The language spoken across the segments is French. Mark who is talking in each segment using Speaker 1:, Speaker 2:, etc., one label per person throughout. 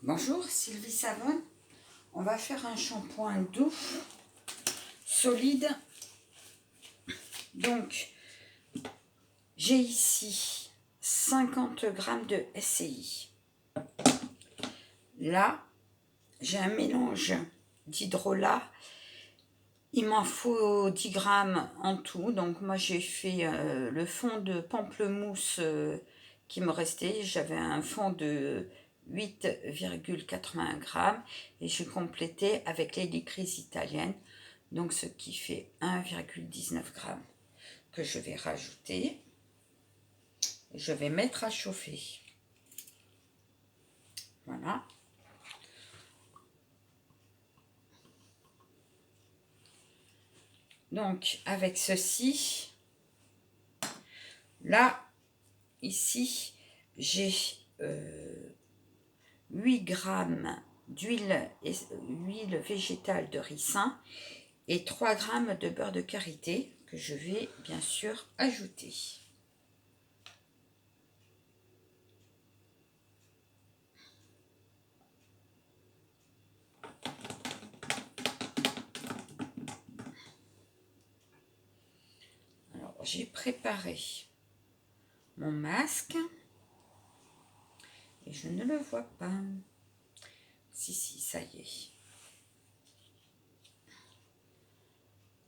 Speaker 1: Bonjour, Sylvie Savonne. On va faire un shampoing doux, solide. Donc, j'ai ici 50 g de SCI. Là, j'ai un mélange d'hydrolat. Il m'en faut 10 g en tout. Donc, moi, j'ai fait le fond de pamplemousse qui me restait. J'avais un fond de 8,80 g et j'ai complété avec l'hélicryse italienne, donc ce qui fait 1,19 g que je vais rajouter. Je vais mettre à chauffer. Voilà. Donc avec ceci, là, ici, j'ai 8 g d'huile végétale de ricin et 3 g de beurre de karité que je vais bien sûr ajouter. Alors, j'ai préparé mon masque et je ne le vois pas. Si, ça y est.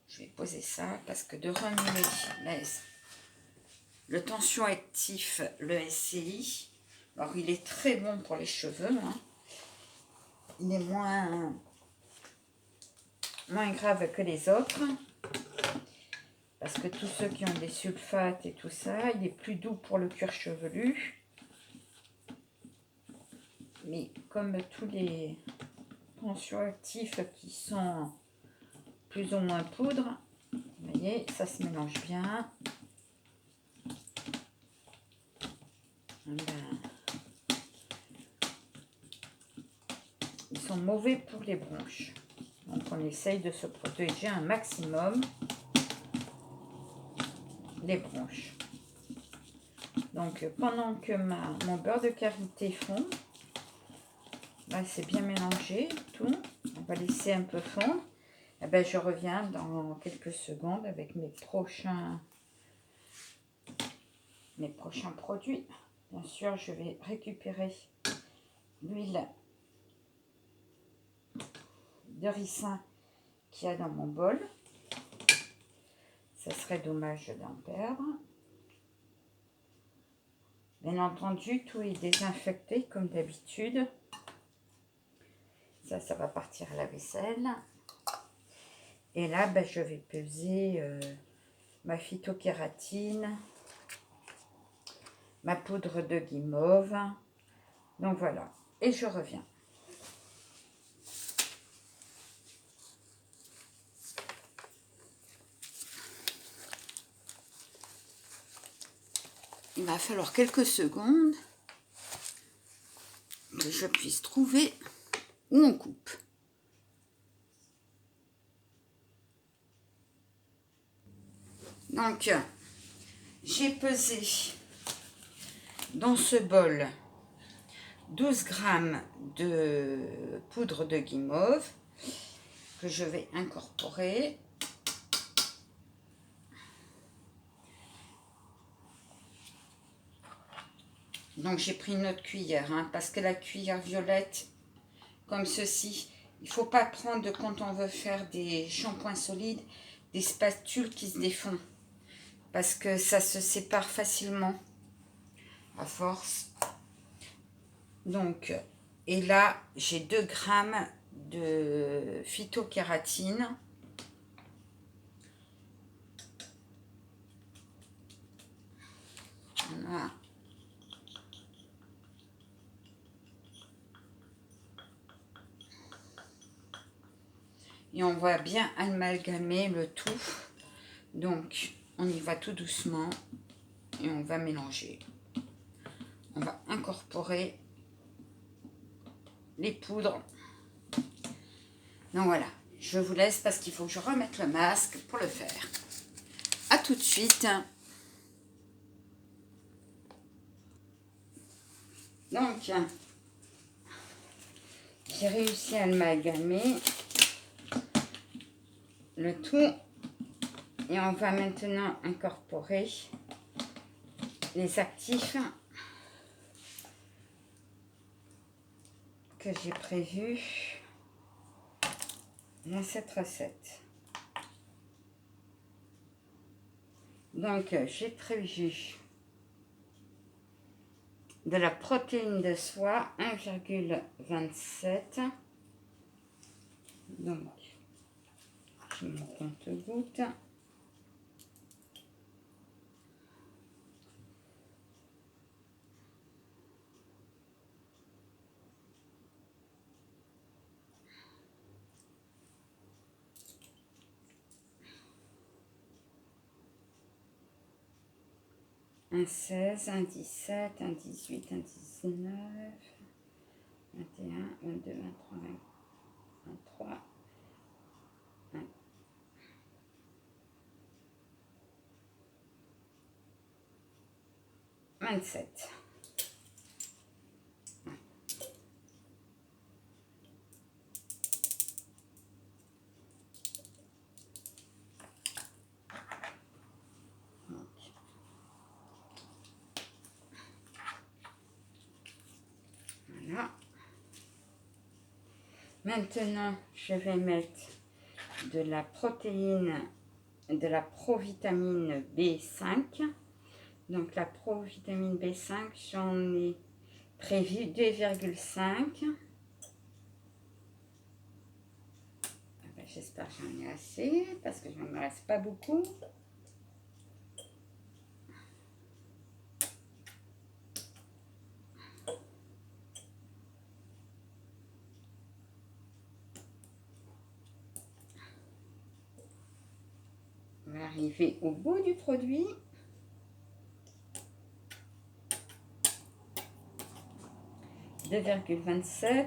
Speaker 1: Je vais poser ça parce que de remuer le tension actif, le SCI, alors il est très bon pour les cheveux, hein. Il est moins grave que les autres, parce que tous ceux qui ont des sulfates et tout ça, il est plus doux pour le cuir chevelu. Mais comme tous les tensioactifs qui sont plus ou moins poudre, vous voyez, ça se mélange bien. Ils sont mauvais pour les bronches. Donc on essaye de se protéger un maximum les bronches. Donc pendant que mon beurre de karité fond, là c'est bien mélangé tout. On va laisser un peu fondre. Et ben, je reviens dans quelques secondes avec mes prochains produits. Bien sûr, je vais récupérer l'huile de ricin qu'il y a dans mon bol. Ça serait dommage d'en perdre. Bien entendu, tout est désinfecté comme d'habitude. Ça va partir à la vaisselle. Et là, ben, je vais peser ma phytokératine, ma poudre de guimauve. Donc voilà. Et je reviens. Il va falloir quelques secondes que je puisse trouver où on coupe. Donc, j'ai pesé dans ce bol 12 g de poudre de guimauve que je vais incorporer. Donc, j'ai pris une autre cuillère, hein, parce que la cuillère violette, comme ceci, il ne faut pas prendre, quand on veut faire des shampoings solides, des spatules qui se défont, parce que ça se sépare facilement à force. Donc, et là, j'ai 2 g de phytokératine. Voilà. Et on va bien amalgamer le tout. Donc, on y va tout doucement et on va mélanger. On va incorporer les poudres. Donc voilà, je vous laisse parce qu'il faut que je remette le masque pour le faire. À tout de suite. Donc, j'ai réussi à amalgamer le tout. Et on va maintenant incorporer les actifs que j'ai prévus dans cette recette. Donc, j'ai prévu de la protéine de soie 1,27. Donc, je mon compte-gouttes. Un 16, un 17, un 18, un 19, 21, 22, 23, 23, 27. Voilà. Maintenant, je vais mettre de la protéine, de la provitamine B5. Donc, la provitamine B5, j'en ai prévu 2,5. J'espère que j'en ai assez, parce que je ne me reste pas beaucoup. On va arriver au bout du produit. « 2,27 »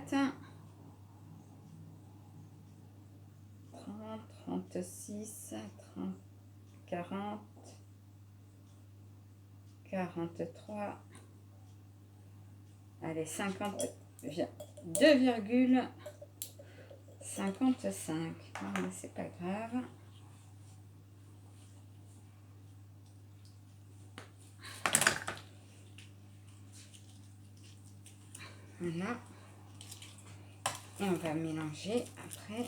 Speaker 1: 30, 36, 30, 40, 43, allez, 50, 2,55. Bon, mais c'est pas grave. Voilà. Et on va mélanger après.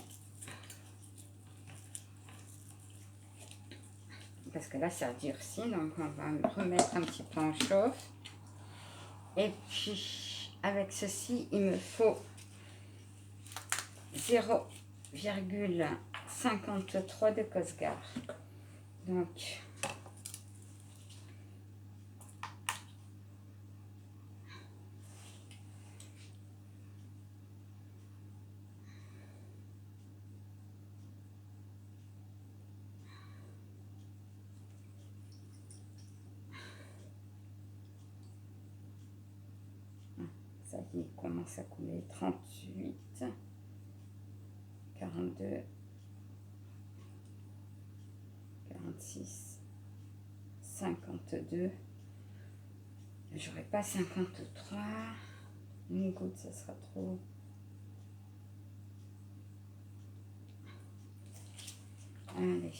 Speaker 1: Parce que là, ça durcit, donc on va remettre un petit peu en chauffe. Et puis, avec ceci, il me faut 0,53 de Cosgar. Donc, ça y est, il commence à couler. 38, 42, 46, 52. J'aurais pas 53. Une goutte, ça sera trop. Allez.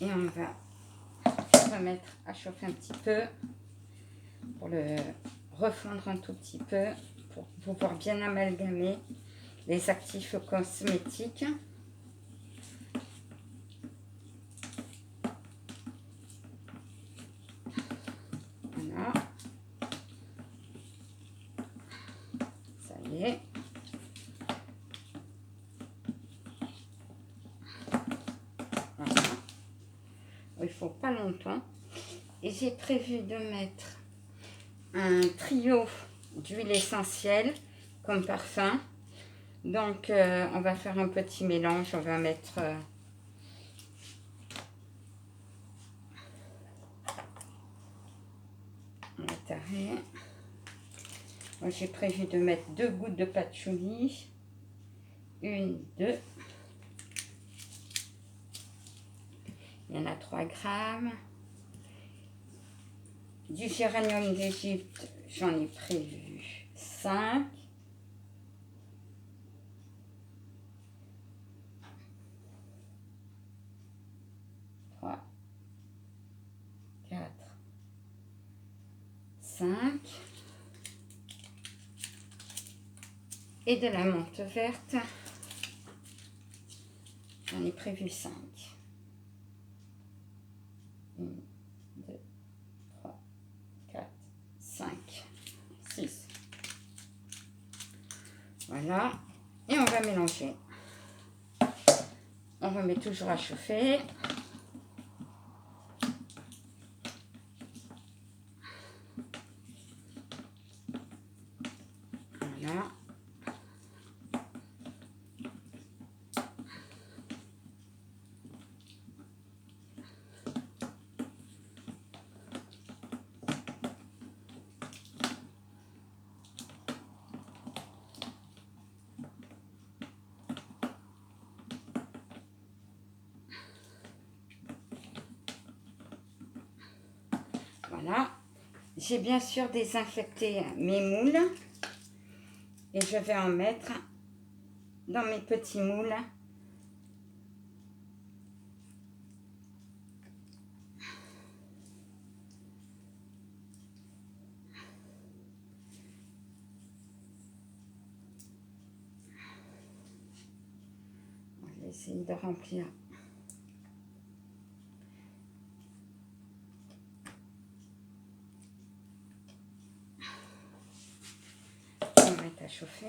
Speaker 1: Et on va remettre à chauffer un petit peu pour le refondre un tout petit peu pour pouvoir bien amalgamer les actifs cosmétiques. Voilà. Ça y est. Voilà. Il faut pas longtemps. Et j'ai prévu de mettre un trio d'huile essentielle comme parfum. Donc, on va faire un petit mélange. On va mettre j'ai prévu de mettre 2 gouttes de patchouli. 1, 2. Il y en a 3 grammes. Du géranium d'Égypte, J'en ai prévu 5. Trois, 4, 5. Et de la menthe verte, j'en ai prévu 5. 1, 2, 3, 4, 5, 6. Voilà. Et on va mélanger. On remet toujours à chauffer. Voilà. Voilà. J'ai bien sûr désinfecté mes moules et je vais en mettre dans mes petits moules. On va essayer de remplir. On va mettre à chauffer.